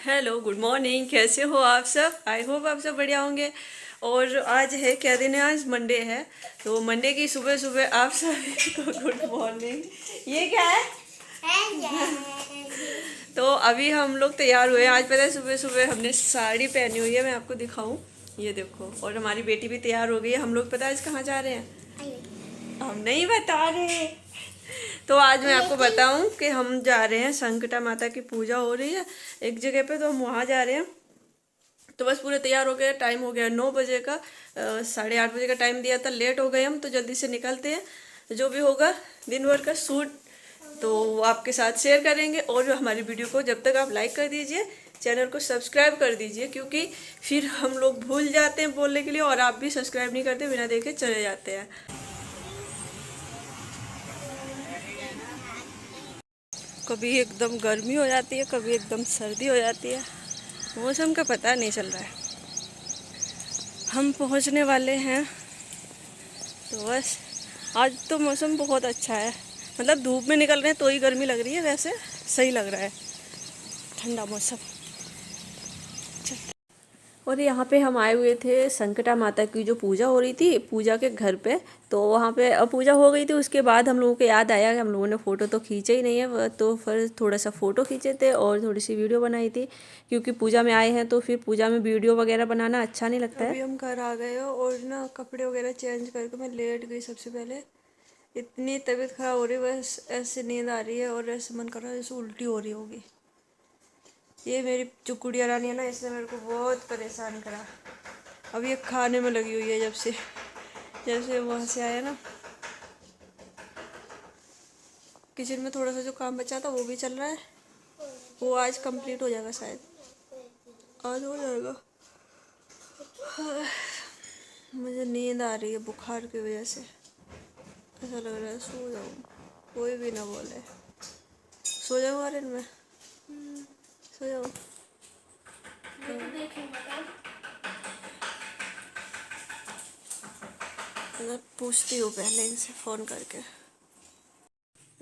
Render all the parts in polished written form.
Hello, good morning. कैसे हो आप सब? आई होप आप सब बढ़िया होंगे। और आज है, क्या दिन है? आज मंडे है। तो मंडे की सुबह सुबह आप सभी को गुड मॉर्निंग। ये क्या है? तो अभी हम लोग तैयार हुए। आज पता है, सुबह सुबह हमने साड़ी पहनी हुई है, मैं आपको दिखाऊं। ये देखो। और हमारी बेटी भी तैयार हो गई है। हम लोग पता है आज कहाँ जा रहे हैं? हम नहीं बता रहे। तो आज मैं आपको बताऊं कि हम जा रहे हैं, संकटा माता की पूजा हो रही है एक जगह पे, तो हम वहाँ जा रहे हैं। तो बस पूरे तैयार हो गए। टाइम हो गया 9 बजे का। 8:30 बजे का टाइम दिया था। लेट हो गए हम, तो जल्दी से निकलते हैं। जो भी होगा दिन भर का शूट तो वो आपके साथ शेयर करेंगे। और हमारी वीडियो को जब तक आप लाइक कर दीजिए, चैनल को सब्सक्राइब कर दीजिए, क्योंकि फिर हम लोग भूल जाते हैं बोलने के लिए, और आप भी सब्सक्राइब नहीं करते, बिना देखे चले जाते हैं। कभी एकदम गर्मी हो जाती है, कभी एकदम सर्दी हो जाती है। मौसम का पता नहीं चल रहा है। हम पहुंचने वाले हैं। तो बस आज तो मौसम बहुत अच्छा है। मतलब धूप में निकल रहे हैं तो ही गर्मी लग रही है, वैसे सही लग रहा है, ठंडा मौसम। और यहाँ पे हम आए हुए थे, संकटा माता की जो पूजा हो रही थी, पूजा के घर पे। तो वहाँ पे पूजा हो गई थी। उसके बाद हम लोगों को याद आया कि हम लोगों ने फ़ोटो तो खींचे ही नहीं है, तो फिर थोड़ा सा फ़ोटो खींचे थे और थोड़ी सी वीडियो बनाई थी। क्योंकि पूजा में आए हैं तो फिर पूजा में वीडियो वगैरह बनाना अच्छा नहीं लगता है। अभी हम घर आ गए हो और ना कपड़े वगैरह चेंज करके मैं लेट गई। सबसे पहले इतनी तबीयत खराब हो रही है, बस ऐसे नींद आ रही है और ऐसे मन कर रहा है जैसे उल्टी हो रही होगी। ये मेरी जो गुड़िया रानी है ना, इसने मेरे को बहुत परेशान करा। अब ये खाने में लगी हुई है जब से वहाँ से आया ना। किचन में थोड़ा सा जो काम बचा था वो भी चल रहा है। वो आज कंप्लीट हो जाएगा शायद, आज हो जाएगा। मुझे नींद आ रही है बुखार की वजह से। ऐसा लग रहा है सो जाऊँ, कोई भी ना बोले। सो जाऊँ आर्यन में, सो जाऊँ। मैं पूछती हूँ पहले इनसे फ़ोन करके।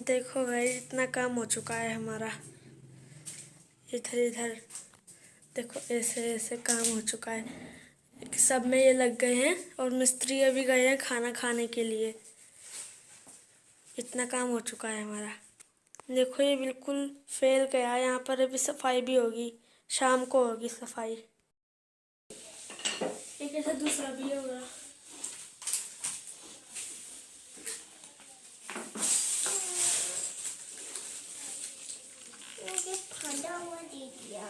देखो भाई, इतना काम हो चुका है हमारा। इधर इधर देखो, ऐसे ऐसे काम हो चुका है। सब में ये लग गए हैं और मिस्त्री अभी गए हैं खाना खाने के लिए। इतना काम हो चुका है हमारा। देखो ये बिल्कुल फैल गया है। यहाँ पर अभी सफाई भी होगी, शाम को होगी सफाई। एक ऐसा दूसरा भी होगा। ठंडा हुआ दे दिया।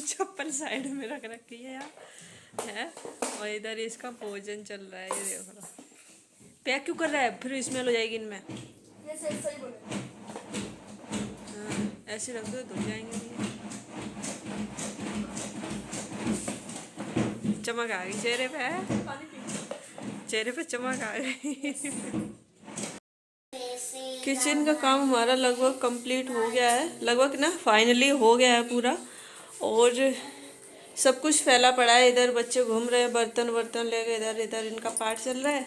चप्पल साइड में रख रखी है यार, है। और इधर इसका भोजन चल रहा है, ये देख लो। पैक क्यों कर रहा है? फिर स्मेल हो जाएगी इनमें। हाँ, ऐसे रख दो, धुल जाएंगे ये। चमक आ गई चेहरे पे, है चेहरे पे चमक आ गई। किचन का काम हमारा लगभग कंप्लीट हो गया है, लगभग ना फाइनली हो गया है पूरा। और सब कुछ फैला पड़ा है। इधर बच्चे घूम रहे हैं, बर्तन वर्तन लेके, इधर इधर इनका पाठ चल रहा है।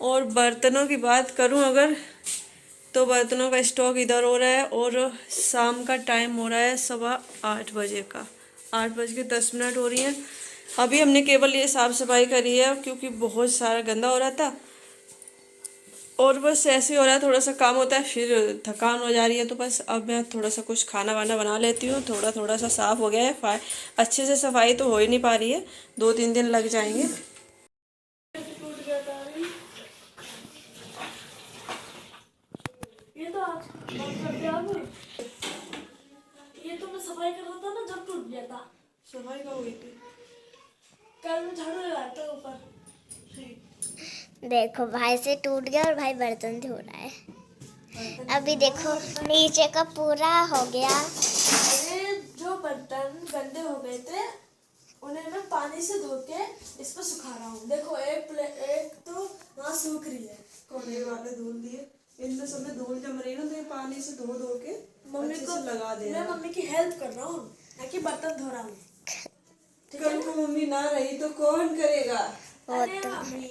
और बर्तनों की बात करूं अगर, तो बर्तनों का स्टॉक इधर हो रहा है। और शाम का टाइम हो रहा है 8:15 का, 8:10 हो रही है। अभी हमने केवल ये साफ़ सफाई करी है क्योंकि बहुत सारा गंदा हो रहा था। और बस ऐसे हो रहा है, थोड़ा सा काम होता है फिर थकान हो जा रही है। तो बस अब मैं थोड़ा सा कुछ खाना वाना बना लेती हूँ। थोड़ा थोड़ा सा साफ़ हो गया है। अच्छे से सफाई तो हो ही नहीं पा रही है, 2-3 दिन लग जाएंगे। ये तो आज ये तो मैं सफाई कर रहा था ना, जब टूट गया था। सफाई कब हुई थी? कल मैं झाड़ू लगाया था ऊपर। देखो भाई से टूट गया और भाई बर्तन धो रहा है। अभी देखो नीचे का पूरा हो गया। अरे जो बर्तन गंदे हो गए थे उन्हें मैं पानी से धो के इस पर सुखा रहा हूँ। देखो एक तो वहाँ सूख रही है, कोने वाले धुल दिए, इनमें सब में धूल जम रही है ना, तो ये पानी पानी से धो धो के मम्मी अच्छे को से लगा दे मैं रहा है। मम्मी की हेल्प कर रहा हूँ ना कि बर्तन धो रहा हूँ। कल को मम्मी ना रही तो कौन करेगा? अरे मम्मी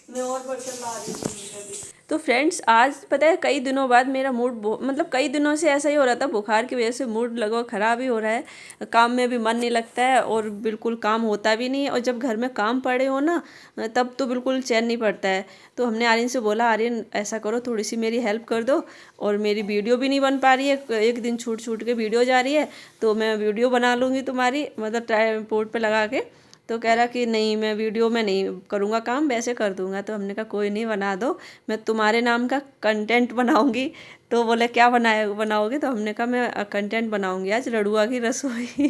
मैं और बर्तन ला रही थी। तो फ्रेंड्स आज पता है कई दिनों बाद मेरा मूड मतलब कई दिनों से ऐसा ही हो रहा था, बुखार की वजह से मूड लगभग ख़राब ही हो रहा है। काम में भी मन नहीं लगता है और बिल्कुल काम होता भी नहीं है, और जब घर में काम पड़े हो ना तब तो बिल्कुल चैन नहीं पड़ता है। तो हमने आर्यन से बोला, आर्यन ऐसा करो थोड़ी सी मेरी हेल्प कर दो, और मेरी वीडियो भी नहीं बन पा रही है, एक दिन छूट छूट के वीडियो जा रही है, तो मैं वीडियो बना लूँगी तुम्हारी, मतलब ट्राईपोड पे लगा के। तो कह रहा कि नहीं मैं वीडियो में नहीं करूँगा काम, वैसे कर दूँगा। तो हमने कहा कोई नहीं, बना दो, मैं तुम्हारे नाम का कंटेंट बनाऊँगी। तो बोले क्या बनाओगे? तो हमने कहा मैं कंटेंट बनाऊँगी आज रड़ुआ की रसोई।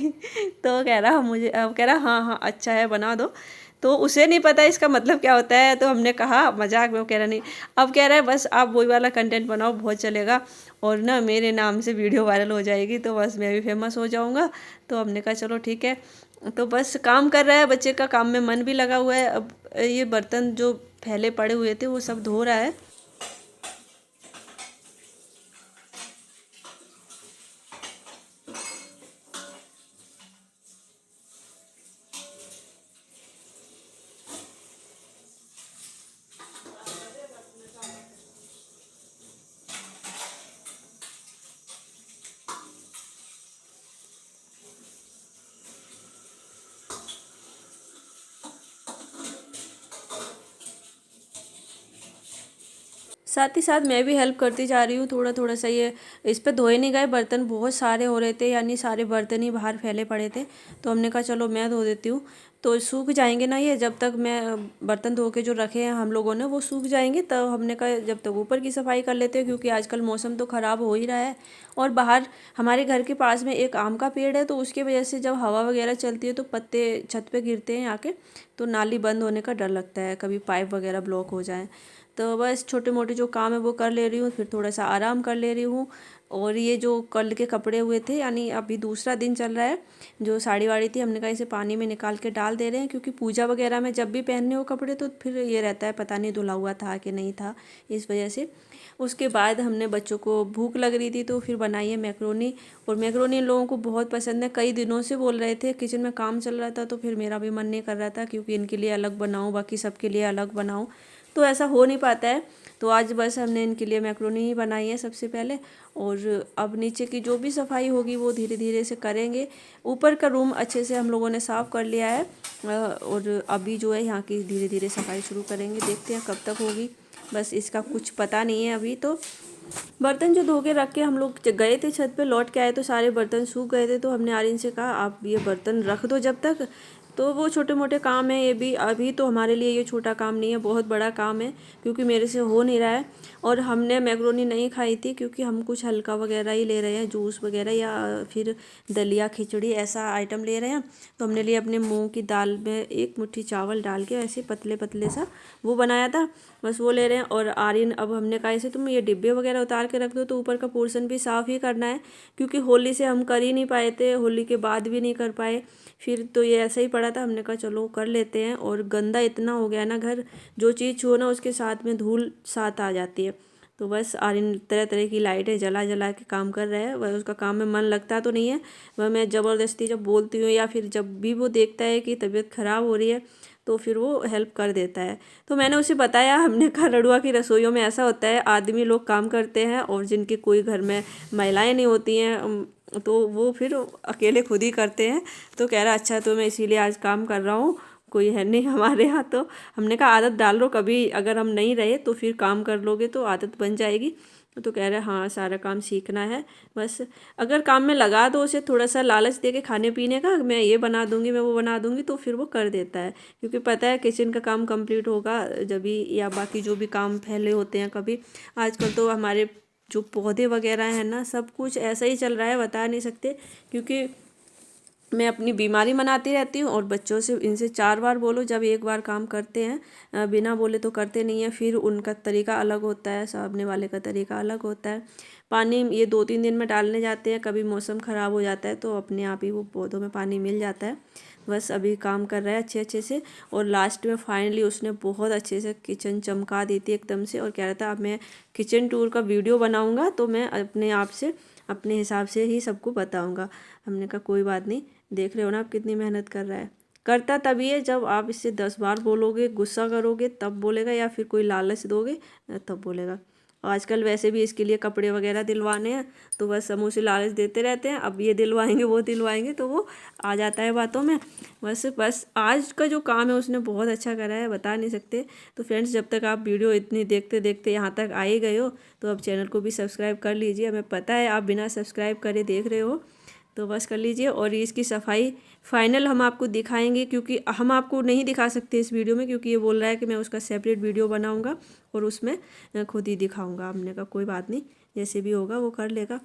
तो कह रहा मुझे, अब कह रहा हाँ हाँ अच्छा है बना दो। तो उसे नहीं पता इसका मतलब क्या होता है, तो हमने कहा मजाक में, कह रहा नहीं। अब कह रहा है बस आप वही वाला कंटेंट बनाओ, बहुत चलेगा, और ना मेरे नाम से वीडियो वायरल हो जाएगी, तो बस मैं भी फेमस हो जाऊँगा। तो हमने कहा चलो ठीक है। तो बस काम कर रहा है, बच्चे का काम में मन भी लगा हुआ है। अब ये बर्तन जो फैले पड़े हुए थे वो सब धो रहा है। साथ ही साथ मैं भी हेल्प करती जा रही हूँ थोड़ा थोड़ा सा। ये इस पे धोए नहीं गए बर्तन, बहुत सारे हो रहे थे, यानी सारे बर्तन ही बाहर फैले पड़े थे। तो हमने कहा चलो मैं धो देती हूँ, तो सूख जाएंगे ना ये, जब तक मैं बर्तन धो के जो रखे हैं हम लोगों ने वो सूख जाएंगे, तब हमने कहा जब तक ऊपर की सफाई कर लेते हैं, क्योंकि आजकल मौसम तो ख़राब हो ही रहा है। और बाहर हमारे घर के पास में एक आम का पेड़ है, तो उसकी वजह से जब हवा वगैरह चलती है तो पत्ते छत पे गिरते हैं आके, तो नाली बंद होने का डर लगता है, कभी पाइप वगैरह ब्लॉक हो जाए। तो बस छोटे मोटे जो काम है वो कर ले रही हूँ, फिर थोड़ा सा आराम कर ले रही हूँ। और ये जो कल के कपड़े हुए थे, यानी अभी दूसरा दिन चल रहा है, जो साड़ी वाड़ी थी हमने कहा इसे पानी में निकाल के डाल दे रहे हैं, क्योंकि पूजा वगैरह में जब भी पहनने हो कपड़े तो फिर ये रहता है पता नहीं धुला हुआ था कि नहीं था, इस वजह से। उसके बाद हमने बच्चों को भूख लग रही थी तो फिर बनाई है मैक्रोनी। और मैक्रोनी इन लोगों को बहुत पसंद है, कई दिनों से बोल रहे थे, किचन में काम चल रहा था तो फिर मेरा भी मन नहीं कर रहा था, क्योंकि इनके लिए अलग बनाऊँ बाकी सबके लिए अलग बनाऊँ, तो ऐसा हो नहीं पाता है। तो आज बस हमने इनके लिए मैक्रोनी ही बनाई है सबसे पहले, और अब नीचे की जो भी सफाई होगी वो धीरे धीरे से करेंगे। ऊपर का रूम अच्छे से हम लोगों ने साफ़ कर लिया है, और अभी जो है यहाँ की धीरे धीरे सफाई शुरू करेंगे, देखते हैं कब तक होगी, बस इसका कुछ पता नहीं है अभी। तो बर्तन जो धो के रख के हम लोग गए थे छत पे, लौट के आए तो सारे बर्तन सूख गए थे। तो हमने आर्यन से कहा आप ये बर्तन रख दो जब तक, तो वो छोटे मोटे काम है ये भी, अभी तो हमारे लिए ये छोटा काम नहीं है, बहुत बड़ा काम है, क्योंकि मेरे से हो नहीं रहा है। और हमने मैक्रोनी नहीं खाई थी, क्योंकि हम कुछ हल्का वगैरह ही ले रहे हैं, जूस वगैरह या फिर दलिया खिचड़ी ऐसा आइटम ले रहे हैं। तो हमने लिए अपने मूंग की दाल में एक मुट्ठी चावल डाल के ऐसे पतले पतले सा वो बनाया था, बस वो ले रहे हैं। और आर्यन, अब हमने कहा इसे तुम ये डिब्बे वगैरह उतार के रख दो, तो ऊपर का पोर्शन भी साफ़ ही करना है, क्योंकि होली से हम कर ही नहीं पाए थे, होली के बाद भी नहीं कर पाए, फिर तो ये ऐसा ही पड़ा था। हमने कहा चलो कर लेते हैं, और गंदा इतना हो गया ना घर, जो चीज़ छुओ ना उसके साथ में धूल साथ आ जाती है। तो बस आर्यन तरह तरह की लाइटें जला जला के काम कर रहा है, वह उसका काम में मन लगता तो नहीं है, वह मैं ज़बरदस्ती जब बोलती हूँ या फिर जब भी वो देखता है कि तबीयत ख़राब हो रही है तो फिर वो हेल्प कर देता है। तो मैंने उसे बताया, हमने कहा रड़ुआ की रसोइयों में ऐसा होता है, आदमी लोग काम करते हैं और जिनके कोई घर में महिलाएं नहीं होती हैं तो वो फिर अकेले खुद ही करते हैं। तो कह रहा अच्छा तो मैं इसीलिए आज काम कर रहा हूँ, कोई है नहीं हमारे यहाँ। तो हमने कहा आदत डाल लो, कभी अगर हम नहीं रहे तो फिर काम कर लोगे तो आदत बन जाएगी। तो कह रहे हाँ सारा काम सीखना है, बस अगर काम में लगा दो उसे, थोड़ा सा लालच दे के खाने पीने का, मैं ये बना दूंगी मैं वो बना दूंगी, तो फिर वो कर देता है, क्योंकि पता है किचन का काम कंप्लीट होगा जब भी, या बाकी जो भी काम फैले होते हैं कभी। आजकल तो हमारे जो पौधे वगैरह हैं ना, सब कुछ ऐसा ही चल रहा है, बता नहीं सकते, क्योंकि मैं अपनी बीमारी मनाती रहती हूँ और बच्चों से इनसे 4 बार बोलो, जब एक बार काम करते हैं बिना बोले तो करते नहीं है। फिर उनका तरीका अलग होता है, साहबने वाले का तरीका अलग होता है। पानी ये 2-3 दिन में डालने जाते हैं, कभी मौसम ख़राब हो जाता है तो अपने आप ही वो पौधों में पानी मिल जाता है। बस अभी काम कर रहा है अच्छे से। और लास्ट में फाइनली उसने बहुत अच्छे से किचन चमका दी थी एकदम से, और कह रहा था अब मैं किचन टूर का वीडियो बनाऊंगा तो मैं अपने आप से अपने हिसाब से ही सबको बताऊंगा। हमने कहा कोई बात नहीं, देख रहे हो ना आप कितनी मेहनत कर रहा है। करता तभी है जब आप इससे 10 बार बोलोगे, गुस्सा करोगे तब बोलेगा, या फिर कोई लालच दोगे तब बोलेगा। आजकल वैसे भी इसके लिए कपड़े वगैरह दिलवाने हैं तो बस हम उसे लालच देते रहते हैं, अब ये दिलवाएंगे वो दिलवाएंगे, तो वो आ जाता है बातों में। बस आज का जो काम है उसने बहुत अच्छा करा है, बता नहीं सकते। तो फ्रेंड्स, जब तक आप वीडियो इतनी देखते देखते यहाँ तक आ ही गए हो तो अब चैनल को भी सब्सक्राइब कर लीजिए। हमें पता है आप बिना सब्सक्राइब करे देख रहे हो, तो बस कर लीजिए। और इसकी सफाई फाइनल हम आपको दिखाएंगे, क्योंकि हम आपको नहीं दिखा सकते इस वीडियो में, क्योंकि ये बोल रहा है कि मैं उसका सेपरेट वीडियो बनाऊंगा और उसमें खुद ही दिखाऊंगा। हमने कहा कोई बात नहीं, जैसे भी होगा वो कर लेगा।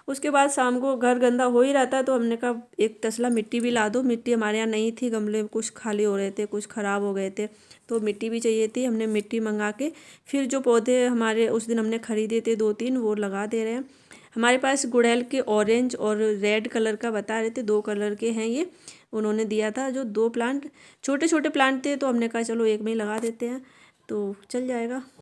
उसके बाद शाम को घर गंदा हो ही रहता है तो हमने कहा एक तसला मिट्टी भी ला दो। मिट्टी हमारे यहाँ नहीं थी, गमले कुछ खाली हो रहे थे, कुछ ख़राब हो गए थे, तो मिट्टी भी चाहिए थी। हमने मिट्टी मंगा के फिर जो पौधे हमारे उस दिन हमने ख़रीदे थे 2-3, वो लगा दे रहे हैं। हमारे पास गुड़हल के ऑरेंज और रेड कलर का बता रहे थे, 2 कलर के हैं ये, उन्होंने दिया था। जो 2 प्लांट छोटे छोटे प्लांट थे तो हमने कहा चलो एक में ही लगा देते हैं, तो चल जाएगा।